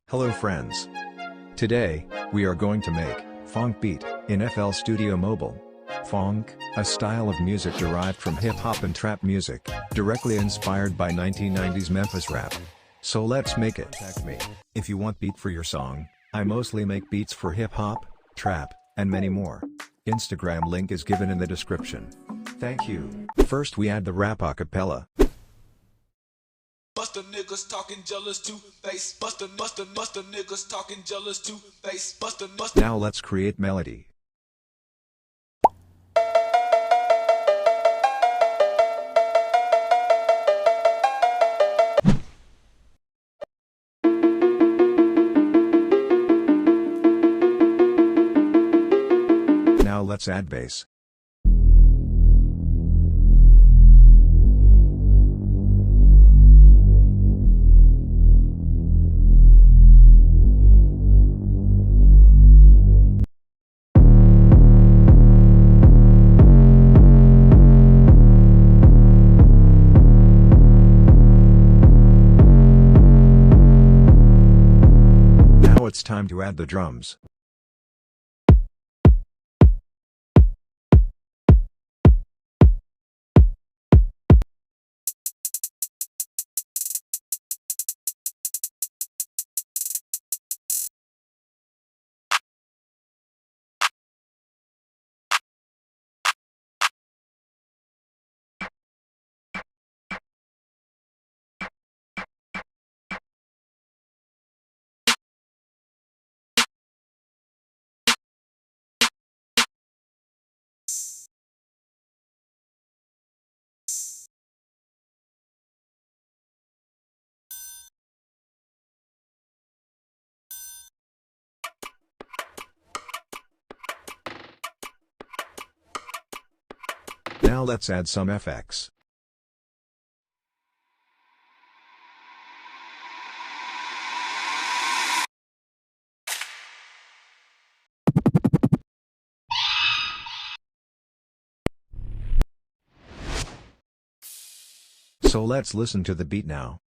Hello friends. Today, we are going to make PHONK beat in FL Studio Mobile. PHONK, a style of music derived from hip-hop and trap music, directly inspired by 1990s Memphis rap. So let's make it. Contact me if you want beat for your song. I mostly make beats for hip-hop, trap, and many more. Instagram link is given in the description. Thank you. First we add the rap acapella. Busta niggas talking jealous too face. Busta niggas talking jealous too face. Busta. Now let's create melody. Now let's add bass. Now it's time to add the drums. Now let's add some effects. So let's listen to the beat now.